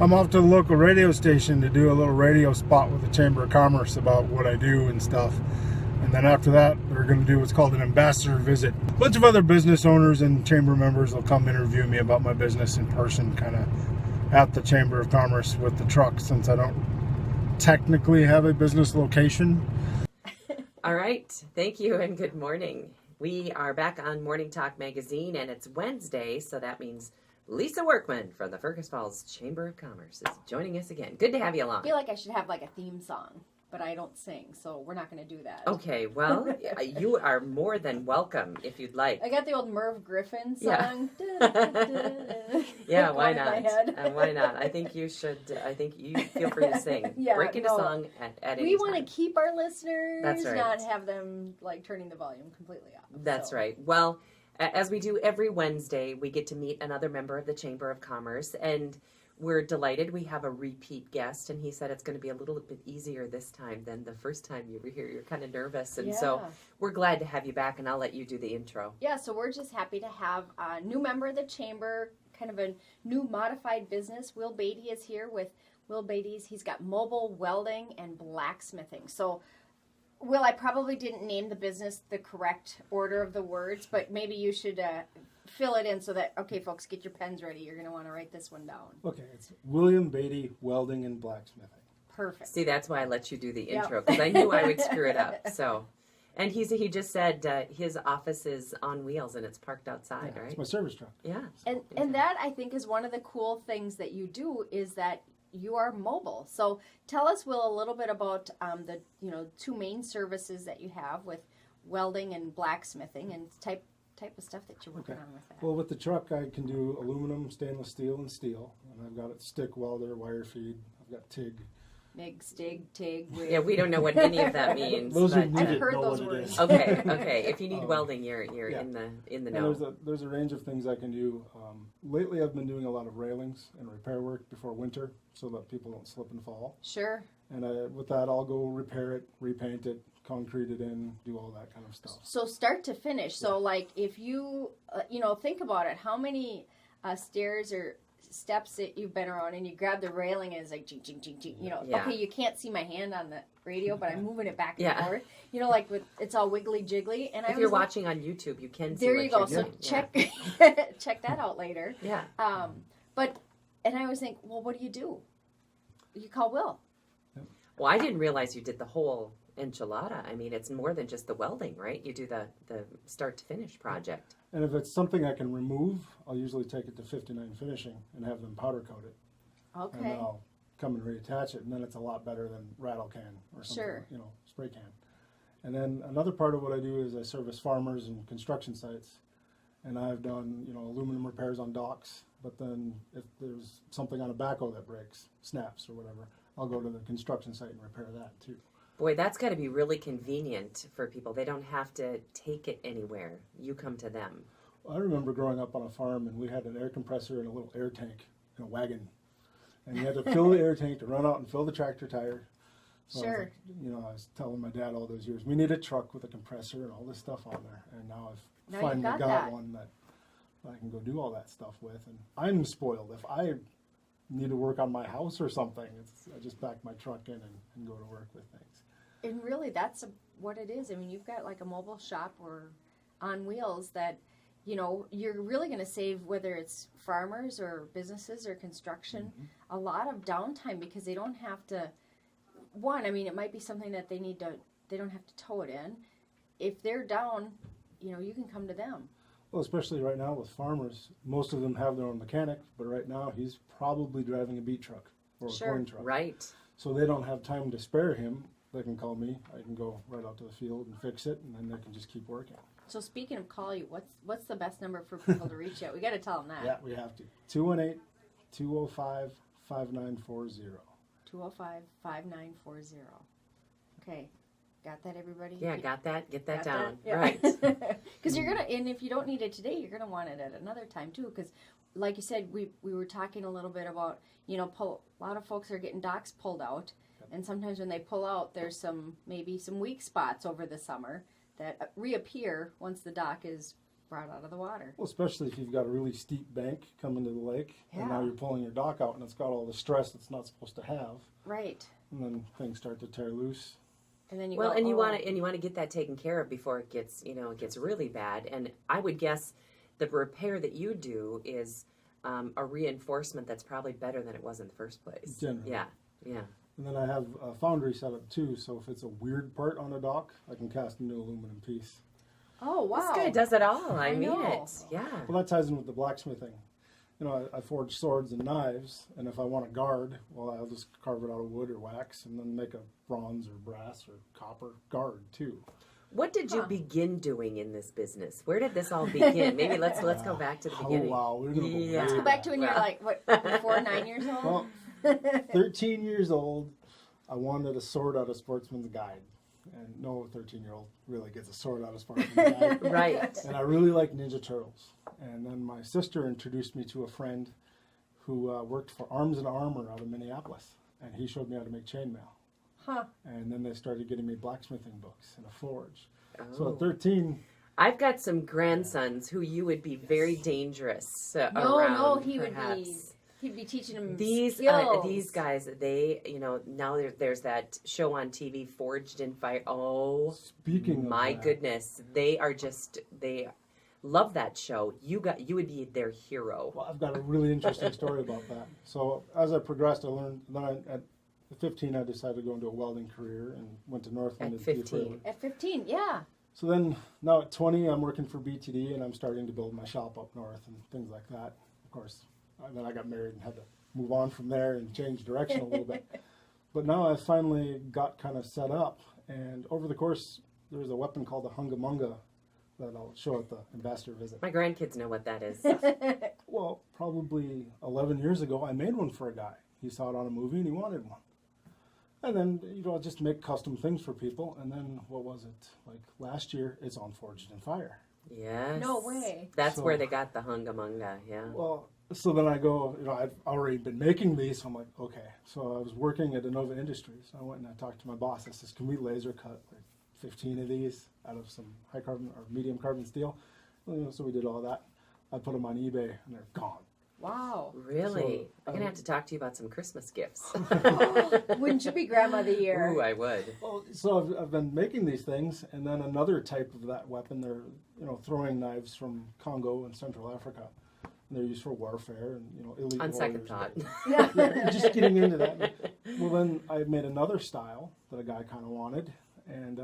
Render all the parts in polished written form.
I'm off to the local radio station to do a little radio spot with the Chamber of Commerce about what I do and stuff. And then after that, we're going to do what's called an ambassador visit. A bunch of other business owners and chamber members will come interview me about my business in person, kind of at the Chamber of Commerce with the truck, since I don't technically have a business location. All right. Thank you and good morning. We are back on Morning Talk Magazine, and it's Wednesday, so that means Lisa Workman from the Fergus Falls Chamber of Commerce is joining us again. Good to have you along. I feel like I should have like a theme song, but I don't sing, so we're not going to do that. Okay, well, you are more than welcome if you'd like. I got the old Merv Griffin song. Yeah, yeah, why not? Why not? I think you should. I think you feel free to sing. Yeah, break into song at any We want time. to keep our listeners, That's right. not have them like turning the volume completely off. That's right. Well, as we do every Wednesday, we get to meet another member of the Chamber of Commerce, and we're delighted we have a repeat guest, and he said it's going to be a little bit easier this time than the first time you were here. You're kind of nervous, and so we're glad to have you back, and I'll let you do the intro. Yeah, so we're just happy to have a new member of the Chamber, kind of a new modified business. Will Beatty is here with Will Beatty's. He's got mobile welding and blacksmithing. So, Will, I probably didn't name the business the correct order of the words, but maybe you should fill it in so that, okay, folks, get your pens ready. You're going to want to write this one down. Okay, it's William Beatty Welding and Blacksmithing. Perfect. See, that's why I let you do the intro, because I knew I would screw it up. So, and he just said his office is on wheels and it's parked outside, right? It's my service truck. Yeah. And that, I think, is one of the cool things that you do is that you are mobile. So tell us, Will, a little bit about the two main services that you have with welding and blacksmithing and type of stuff that you're working on with that. Well, with the truck, I can do aluminum, stainless steel, and steel. And I've got a stick welder, wire feed. I've got TIG. MIG, STIG, TIG. WIG. Yeah, we don't know what any of that means. Those who I've need it heard know those what it words. is. Okay. If you need welding, you're yeah. in the And know. there's a range of things I can do. Lately, I've been doing a lot of railings and repair work before winter, so that people don't slip and fall. Sure. And with that, I'll go repair it, repaint it, concrete it in, do all that kind of stuff. So start to finish. So like if you, think about it, how many stairs or steps that you've been around and you grab the railing and it's like, ching, ching, ching, ching, okay, you can't see my hand on the radio, but I'm moving it back and forth. Like it's all wiggly jiggly. And if you're watching on YouTube, you can see there what you go. you're So doing. check that out later. Yeah. And I always think, well, what do? You call Will. Well, I didn't realize you did the whole enchilada. I mean, it's more than just the welding, right? You do the start to finish project. And if it's something I can remove, I'll usually take it to 59 finishing and have them powder coat it. Okay. And then I'll come and reattach it, and then it's a lot better than rattle can or something, Sure. Spray can. And then another part of what I do is I service farmers and construction sites. And I've done, aluminum repairs on docks, but then if there's something on a backhoe that breaks, snaps or whatever, I'll go to the construction site and repair that too. Boy, that's got to be really convenient for people. They don't have to take it anywhere. You come to them. I remember growing up on a farm, and we had an air compressor and a little air tank in a wagon. And you had to fill the air tank to run out and fill the tractor tire. So Sure. I was telling my dad all those years, we need a truck with a compressor and all this stuff on there. And now I've finally got that. one that I can go do all that stuff with. And I'm spoiled. If I need to work on my house or something, I just back my truck in and go to work with things. And really, that's what it is. I mean, you've got like a mobile shop or on wheels that, you're really going to save, whether it's farmers or businesses or construction, a lot of downtime because they don't have to, it might be something that they don't have to tow it in. If they're down, you can come to them. Well, especially right now with farmers, most of them have their own mechanic, but right now he's probably driving a beet truck or a corn truck. Right. So they don't have time to spare him. They can call me. I can go right out to the field and fix it, and then they can just keep working. So speaking of call you, what's the best number for people to reach out? We got to tell them that. Yeah, we have to. 218-205-5940. 205-5940. Okay. Got that, everybody? Yeah, got that. Get that Got down. that? Yeah. Right. Because and if you don't need it today, you're going to want it at another time too. Because, like you said, we were talking a little bit about, a lot of folks are getting docks pulled out. And sometimes when they pull out, there's maybe some weak spots over the summer that reappear once the dock is brought out of the water. Well, especially if you've got a really steep bank coming to the lake, and now Yeah. you're pulling your dock out, and it's got all the stress it's not supposed to have, Right. and then things start to tear loose. And then you Well, go, and you oh, want to get that taken care of before it gets it gets really bad. And I would guess the repair that you do is a reinforcement that's probably better than it was in the first place. Generally. Yeah. And then I have a foundry set up too, so if it's a weird part on a dock, I can cast a new aluminum piece. Oh, wow. This guy does it all. I mean know. it. Yeah. Well, that ties in with the blacksmithing. You know, I forge swords and knives, and if I want a guard, well, I'll just carve it out of wood or wax, and then make a bronze or brass or copper guard too. What did you begin doing in this business? Where did this all begin? Maybe let's go back to the beginning. Oh wow, we're gonna go Yeah. Let's go back to when you're like, what, before 9 years old? Well, 13 years old, I wanted a sword out of Sportsman's Guide. And no 13-year-old really gets a sword out of Sportsman's Guide. Right. And I really like Ninja Turtles. And then my sister introduced me to a friend who worked for Arms and Armor out of Minneapolis. And he showed me how to make chainmail. Huh. And then they started getting me blacksmithing books and a forge. Oh. So at 13, I've got some grandsons who you would be very dangerous around. No, he perhaps. he'd be teaching them These skills. guys, they now there's that show on TV, Forged in Fire. Oh, speaking my of that, goodness, they love that show. You would be their hero. well, I've got a really interesting story about that. So as I progressed, I learned, at 15, I decided to go into a welding career and went to Northland. At to be a 15. trailer. At 15, yeah. So then, now at 20, I'm working for BTD, and I'm starting to build my shop up north and things like that. Of course, then I got married and had to move on from there and change direction a little bit. But now I finally got kind of set up, and over the course, there's a weapon called the Hungamunga that I'll show at the ambassador visit. My grandkids know what that is. Well, probably 11 years ago, I made one for a guy. He saw it on a movie and he wanted one. And then, I just make custom things for people. And then, what was it? Like last year, it's on Forged in Fire. Yes. No way. That's So- where they got the Hungamunga. Yeah. Well, so then I go, I've already been making these. So I'm like, okay. So I was working at Innova Industries. I went and I talked to my boss. I says, can we laser cut like 15 of these out of some high carbon or medium carbon steel? Well, so we did all that. I put them on eBay and they're gone. Wow. Really? So, I'm gonna have to talk to you about some Christmas gifts. Wouldn't you be Grandma of the Year? Ooh, I would. Well, so I've been making these things, and then another type of that weapon, they're throwing knives from Congo and Central Africa. And they're used for warfare and elite On second warriors. thought. Yeah, just getting into that. Well, then I made another style that a guy kind of wanted, and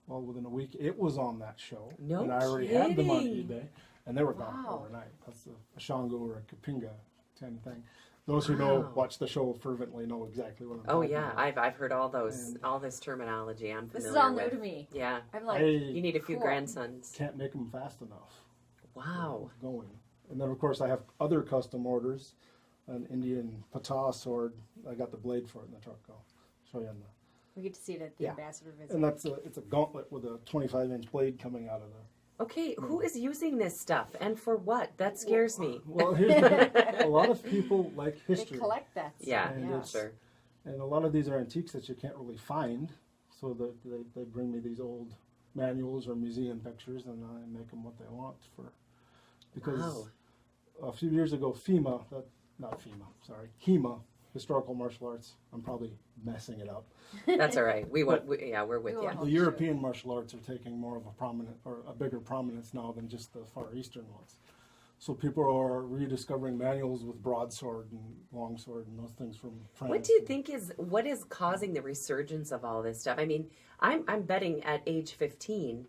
within a week it was on that show, No and I already had them on kidding. eBay, and they were gone Wow. overnight. That's a Shango or a Kapinga kind of thing. Those who know, Wow. watch the show fervently, know exactly what I'm Oh talking yeah, about. I've heard all those And- all this terminology. I'm familiar This is all new with. to me. Yeah. I'm like, You need a few Cool. grandsons. Can't make them fast enough. Wow. Going. And then, of course, I have other custom orders. An Indian patah sword. I got the blade for it in the truck. I'll show you on the... we get to see it at the Yeah. ambassador visit. And it's a gauntlet with a 25-inch blade coming out of the... Okay, who is using this stuff and for what? That scares me. Well, here's the, a lot of people like They history. collect that stuff. Yeah, And it's- sure. And a lot of these are antiques that you can't really find. So they bring me these old manuals or museum pictures, and I make them what they want for... Because... Wow. A few years ago, HEMA, Historical Martial Arts. I'm probably messing it up. That's all right. we're with We you. will. The European martial arts are taking more of a bigger prominence now than just the Far Eastern ones. So people are rediscovering manuals with broadsword and longsword and those things from France. What do you think what is causing the resurgence of all this stuff? I mean, I'm betting at age 15,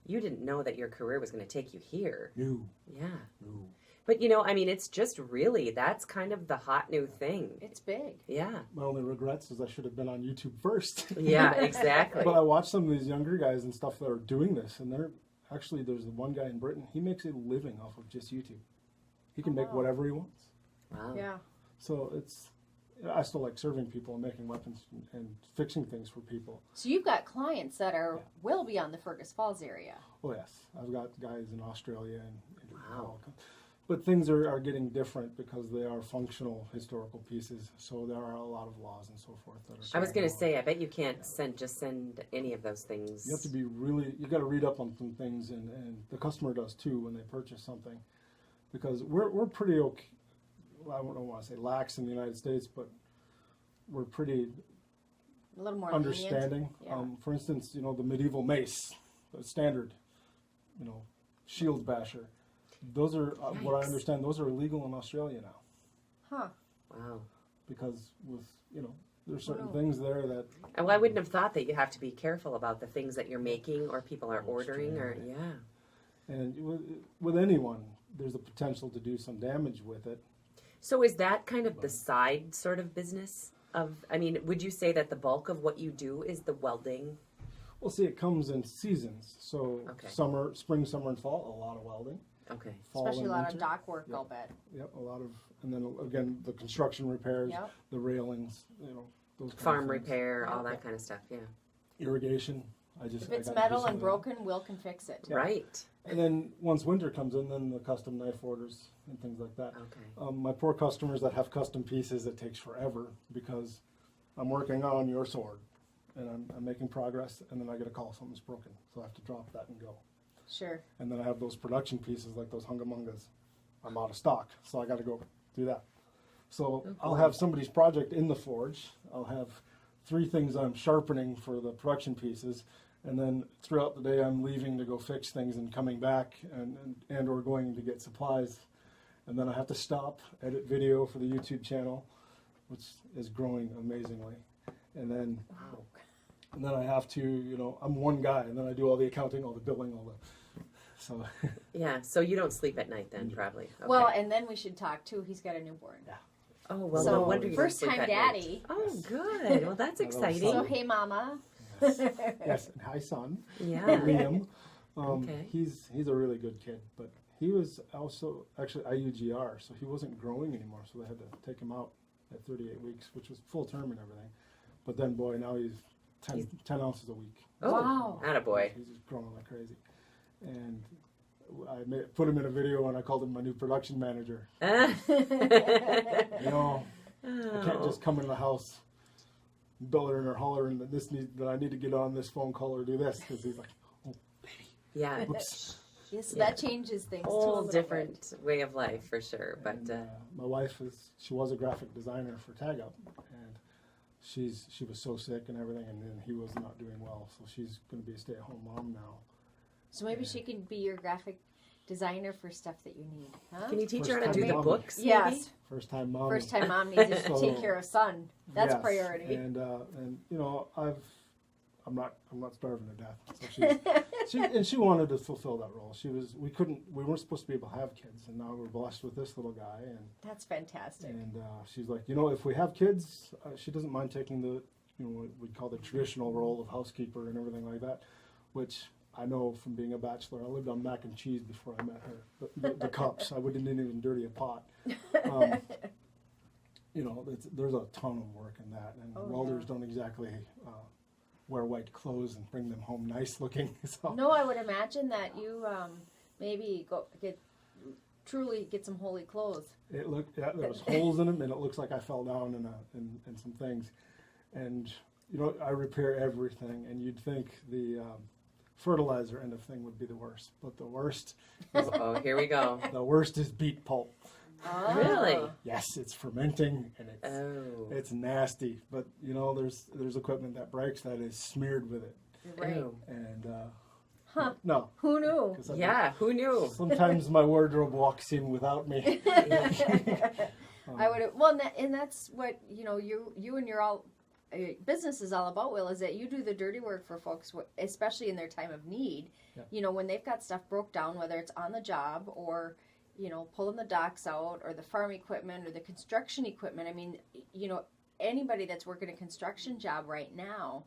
you didn't know that your career was going to take you here. No. Yeah. No. But it's just really, that's kind of the hot new thing. It's big. Yeah. My only regrets is I should have been on YouTube first. Yeah, exactly. But I watch some of these younger guys and stuff that are doing this, and there's one guy in Britain, he makes a living off of just YouTube. He can make wow. whatever he wants. Wow. Yeah. So I still like serving people and making weapons and fixing things for people. So you've got clients that are well beyond the Fergus Falls area. Oh yes, I've got guys in Australia and Wow. But things are getting different because they are functional historical pieces. So there are a lot of laws and so forth that are. I was going to say, I bet you can't send any of those things. You have to be you got to read up on some things, and the customer does too when they purchase something, because we're pretty okay. Well, I don't want to say lax in the United States, but we're pretty A little more understanding. Yeah. For instance, the medieval mace, the standard, shield basher. Those are, what I Yikes. understand, those are illegal in Australia now. Huh. Wow. Because there's certain Wow. things there that. Well, I wouldn't have thought that you have to be careful about the things that you're making or people are ordering or, Extremely. yeah. And with anyone, there's a potential to do some damage with it. So is that kind of the side sort of business would you say that the bulk of what you do is the welding? Well, see, it comes in seasons. So Okay. spring, summer, and fall, a lot of welding. Okay. Fall Especially and a lot winter. of dock work, Yep. I'll bet. Yep, a lot of, and then again, the construction repairs, Yep. the railings, those kind Farm of things. repair, all Yeah. that kind of stuff, yeah. Irrigation. If it's I gotta do metal some and of that. broken, Will can fix it. Yeah. Right. And then once winter comes in, then the custom knife orders and things like that. Okay. My poor customers that have custom pieces, it takes forever because I'm working on your sword and I'm making progress, and then I get a call something's broken, so I have to drop that and go. Sure. And then I have those production pieces like those hungamungas. I'm out of stock, so I got to go do that. So I'll have somebody's project in the forge. I'll have 3 things I'm sharpening for the production pieces, and then throughout the day I'm leaving to go fix things and coming back and or going to get supplies. And then I have to stop, edit video for the YouTube channel, which is growing amazingly. And then Wow. and then I have to, I'm one guy, and then I do all the accounting, all the billing, so. Yeah, so you don't sleep at night then, probably. Okay. Well, and then we should talk too. He's got a newborn. oh, well, so no wonder you don't first sleep time at night. daddy. Oh, good. Well, that's I love exciting. So hey, mama. Yes, and hi, son. Yeah. Liam. Okay. He's a really good kid, but he was also actually IUGR, so he wasn't growing anymore, so they had to take him out at 38 weeks, which was full term and everything. But then, boy, now he's 10 ounces a week. Oh, Wow. attaboy. He's just growing like crazy. And I put him in a video, and I called him my new production manager. I can't just come in the house, bellering or hollering that I need to get on this phone call or do this, because he's like, oh, baby, Yeah. whoops. Yes, Yeah. that changes things. too, a Whole little different way of life for sure. But And, my wife she was a graphic designer for Tag Up, and she was so sick and everything, and then he was not doing well, so she's going to be a stay-at-home mom now. So maybe she can be your graphic designer for stuff that you need, huh? can you teach First her how to time do the mom. books? Yes. First time mom. First time mom needs to So- take care of son. That's Yes, priority. And I'm not starving to death. So she wanted to fulfill that role. We weren't supposed to be able to have kids, and now we're blessed with this little guy. And That's fantastic. she's like, if we have kids, she doesn't mind taking the, what we'd call the traditional role of housekeeper and everything like that, which I know from being a bachelor. I lived on mac and cheese before I met her. The cups, I didn't even dirty a pot. There's a ton of work in that, and Oh, welders yeah. don't exactly wear white clothes and bring them home nice looking. So No, I would imagine that you maybe truly get some holy clothes. there was holes in them, and it looks like I fell down in some things. And I repair everything, and you'd think the fertilizer end of thing would be the worst, but the worst Oh, here we go. is beet pulp. Oh. Really? Yes, it's fermenting, and Oh. it's nasty. But there's equipment that breaks that is smeared with it, Right. Ew. and Huh. no. Who knew? 'Cause Yeah, who knew? Sometimes my wardrobe walks in without me. I would. Well, and that's what you and your all business is all about. Will, is that you do the dirty work for folks, especially in their time of need. Yeah. When they've got stuff broke down, whether it's on the job or pulling the docks out or the farm equipment or the construction equipment. I mean, anybody that's working a construction job right now,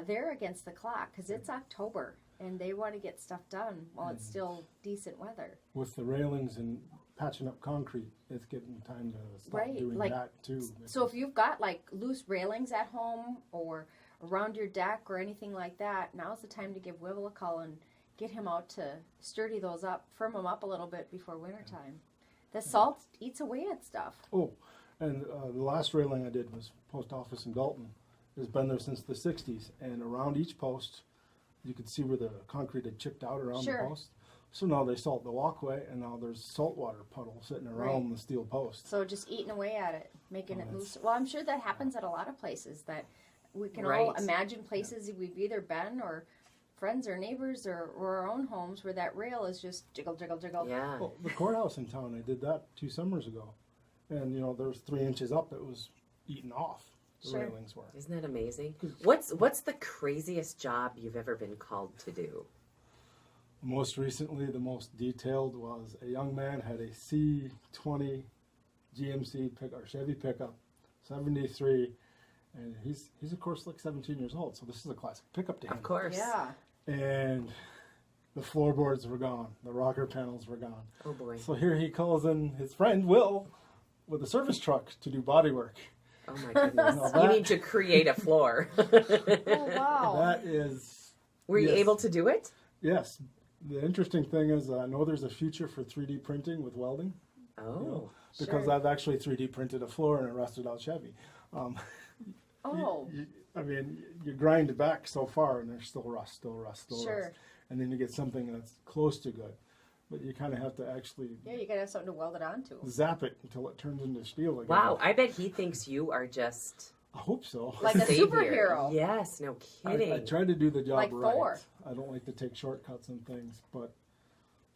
they're against the clock because it's October and they want to get stuff done while it's still decent weather. With the railings and patching up concrete, it's getting time to stop Right, doing like, that too. So if you've got like loose railings at home or around your deck or anything like that, now's the time to give Wibble a call and get him out to sturdy those up, firm them up a little bit before wintertime. The salt eats away at stuff. Oh, and the last railing I did was post office in Dalton. It's been there since the 60s, and around each post, you could see where the concrete had chipped out around Sure. the post. So now they salt the walkway, and now there's saltwater puddle sitting around Right. the steel post. So just eating away at it, making it Oh, loose. Well, I'm sure that happens at a lot of places. That we can all Right. imagine places we've either been or friends or neighbors or our own homes where that rail is just jiggle, jiggle, jiggle. Yeah. Well, the courthouse in town, I did that 2 summers ago, and there was 3 inches up that was eaten off. The Sure. railings were. Isn't that amazing? What's the craziest job you've ever been called to do? Most recently, the most detailed was a young man had a C20 GMC Chevy pickup, 73, and he's of course like 17 years old, so this is a classic pickup to him. Of course. Yeah. And the floorboards were gone, the rocker panels were gone. Oh boy. So here he calls in his friend Will with a service truck to do body work. Oh my goodness. Now You need to create a floor. Oh wow. That is, Were you Yes. able to do it? yes. The interesting thing is I know there's a future for 3D printing with welding. Oh. Because Sure. I've actually 3D printed a floor in a rusted out Chevy. Oh. I mean, you grind it back so far and there's still rust. Sure. Rust. And then you get something that's close to good. But you kind of have to actually Yeah, you gotta have something to weld it onto. zap it until it turns into steel again. Wow. I bet he thinks you are just I hope so. Like a savior. superhero. Yes. No kidding. I try to do the job Like right. Thor. I don't like to take shortcuts and things, but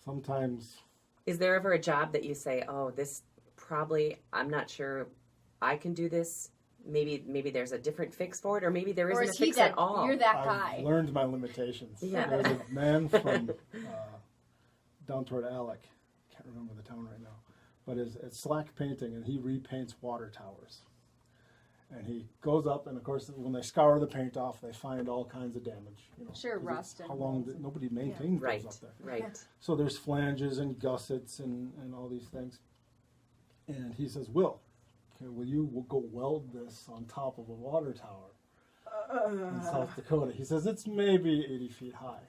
sometimes Is there ever a job that you say, "Oh, this probably I'm not sure I can do this. Maybe there's a different fix for it, or maybe there Or isn't is a he fix that at all." you're that I've guy? learned my limitations. Yeah. There's a man from down toward Alec, can't remember the town right now, but it's slack painting, and he repaints water towers. And he goes up, and of course, when they scour the paint off, they find all kinds of damage. Sure, 'cause rust it's and how long holes did, and- nobody maintains Right. those up there. Right. So there's flanges and gussets and all these things. And he says, "Will, okay, will you go weld this on top of a water tower in South Dakota?" He says, "It's maybe 80 feet high.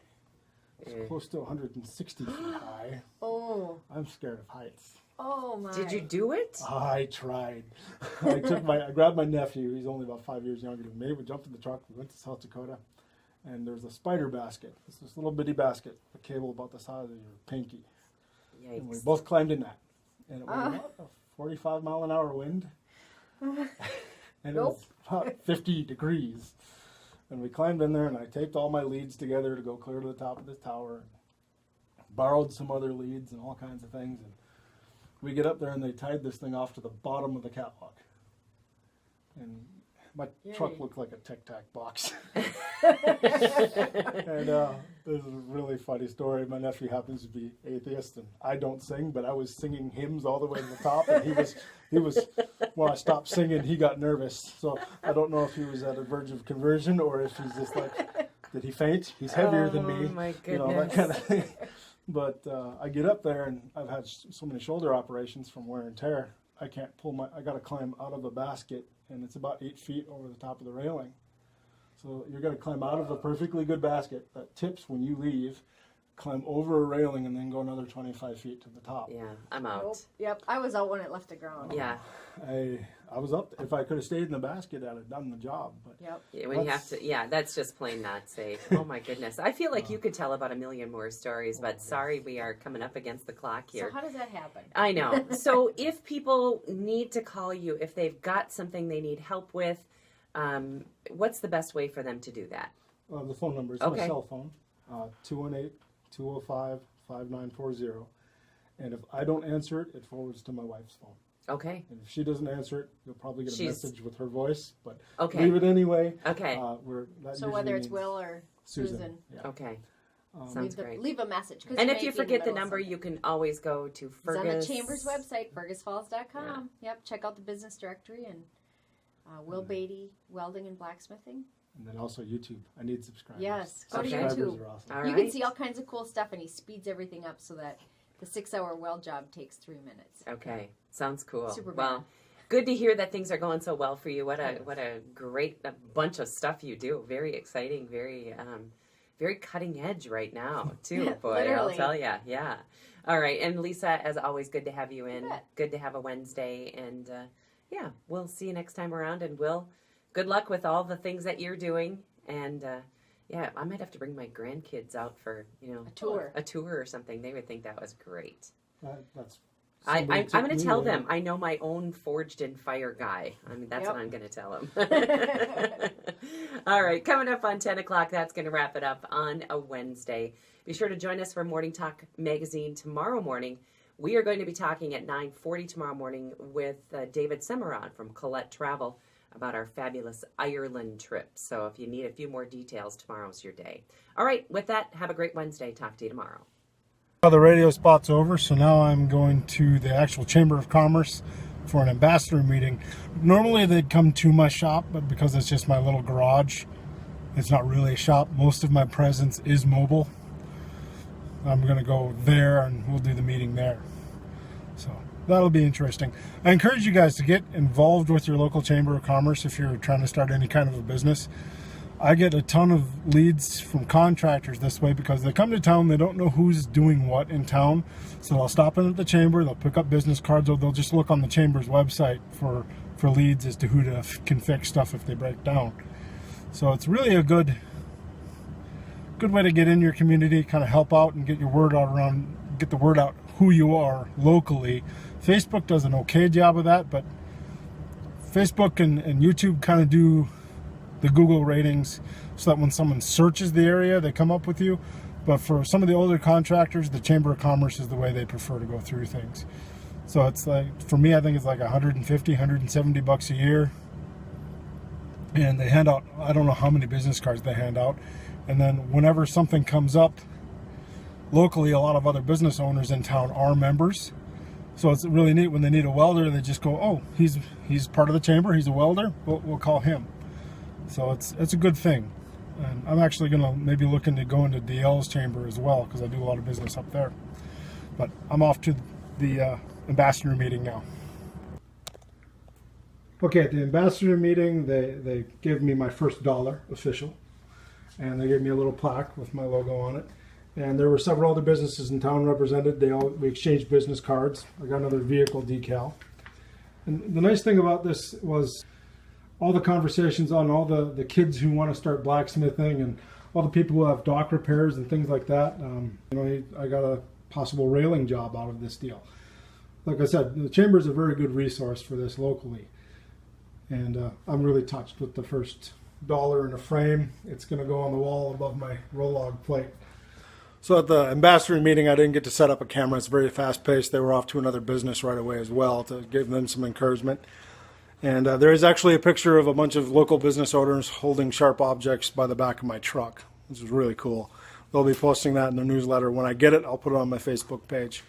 It's Eh. close to 160 feet high. Oh. I'm scared of heights." Oh my. Did you do it? I tried. I grabbed my nephew. He's only about 5 years younger than me. We jumped in the truck. We went to South Dakota, and there's a spider basket. It's this little bitty basket, a cable about the size of your pinky. And we Yikes. both climbed in that, and it was about a 45 mile an hour wind, and it was about 50 degrees. And we climbed in there, and I taped all my leads together to go clear to the top of this tower. Borrowed some other leads and all kinds of things, and we get up there, and they tied this thing off to the bottom of the catwalk. And my truck Yay. looked like a Tic Tac box. And this is a really funny story. My nephew happens to be atheist, and I don't sing, but I was singing hymns all the way to the top, and he was when I stopped singing, he got nervous. So I don't know if he was at a verge of conversion or if he's just like, did he faint? He's heavier than me. Oh, my You know, that goodness. kind of thing. But I get up there, and I've had so many shoulder operations from wear and tear. I can't I got to climb out of a basket, and it's about 8 feet over the top of the railing. So you're going to climb out of a perfectly good basket that tips when you leave, climb over a railing, and then go another 25 feet to the top. Yeah, I'm out. Nope. Yep. I was out when it left the ground. Yeah. I was up. If I could have stayed in the basket, I'd have done the job. But Yep. Yeah, when you have to, yeah, that's just plain not safe. Oh my goodness. I feel like you could tell about a million more stories, but sorry, we are coming up against the clock So here. how does that happen? I know. So if people need to call you, if they've got something they need help with, what's the best way for them to do that? the phone number is Okay. my cell phone, 218-205-5940. And if I don't answer it, it forwards to my wife's phone. Okay. And if she doesn't answer it, you'll probably get a She's- message with her voice. But Okay. leave it anyway. Okay. That So usually whether it's means Will or Susan, Yeah. Okay. Sounds leave, great. leave a message. 'cause And you if may you be in forget the middle of number, something. you can always go to It's Fergus. on the Chamber's website, fergusfalls.com. Yep, check out the business directory and Will Beatty, Welding and Blacksmithing. And then also YouTube. I need subscribers. Yes, go to Subscribers YouTube. are awesome. All You right. can see all kinds of cool stuff, and he speeds everything up so that the 6-hour weld job takes 3 minutes. Okay. Sounds cool. Super well, bad. good to hear that things are going so well for you. What a great bunch of stuff you do. Very exciting. Very very cutting edge right now, too. Boy, Literally. I'll tell you. Yeah. All right. And Lisa, as always, good to have you in. You bet. Good to have a Wednesday. And yeah, we'll see you next time around. And good luck with all the things that you're doing. And yeah, I might have to bring my grandkids out for, a tour or something. They would think that was great. That's I'm going to tell them I know my own forged in fire guy. I mean, that's what I'm going to tell them. All right, coming up on 10 o'clock, that's going to wrap it up on a Wednesday. Be sure to join us for Morning Talk Magazine tomorrow morning. We are going to be talking at 9:40 tomorrow morning with David Semeron from Colette Travel about our fabulous Ireland trip. So if you need a few more details, tomorrow's your day. All right, with that, have a great Wednesday. Talk to you tomorrow. The radio spot's over, so now I'm going to the actual Chamber of Commerce for an ambassador meeting. Normally they'd come to my shop, but because it's just my little garage, it's not really a shop. Most of my presence is mobile. I'm going to go there and we'll do the meeting there. So that'll be interesting. I encourage you guys to get involved with your local Chamber of Commerce if you're trying to start any kind of a business. I get a ton of leads from contractors this way because they come to town, they don't know who's doing what in town. So they'll stop in at the chamber, they'll pick up business cards, or they'll just look on the chamber's website for leads as to who can fix stuff if they break down. So it's really a good way to get in your community, kind of help out and get your word out around, get the word out who you are locally. Facebook does an okay job of that, but Facebook and YouTube kind of do the Google ratings so that when someone searches the area, they come up with you. But for some of the older contractors, the Chamber of Commerce is the way they prefer to go through things. So it's like, for me, I think it's like $150, $170 a year. And they hand out, I don't know how many business cards they hand out. And then whenever something comes up locally, a lot of other business owners in town are members. So it's really neat when they need a welder, they just go, oh, he's part of the chamber, he's a welder, we'll call him. So it's a good thing. And I'm actually going to maybe look into going to DL's chamber as well because I do a lot of business up there. But I'm off to the ambassador meeting now. Okay, at the ambassador meeting, they gave me my first dollar official. And they gave me a little plaque with my logo on it. And there were several other businesses in town represented. We exchanged business cards. I got another vehicle decal. And the nice thing about this was all the conversations on all the kids who want to start blacksmithing and all the people who have dock repairs and things like that. I got a possible railing job out of this deal. Like I said, the chamber is a very good resource for this locally. And I'm really touched with the first dollar in a frame. It's going to go on the wall above my roll-log plate. So at the ambassador meeting, I didn't get to set up a camera. It's very fast-paced. They were off to another business right away as well to give them some encouragement. And there is actually a picture of a bunch of local business owners holding sharp objects by the back of my truck, which is really cool. They'll be posting that in the newsletter. When I get it, I'll put it on my Facebook page.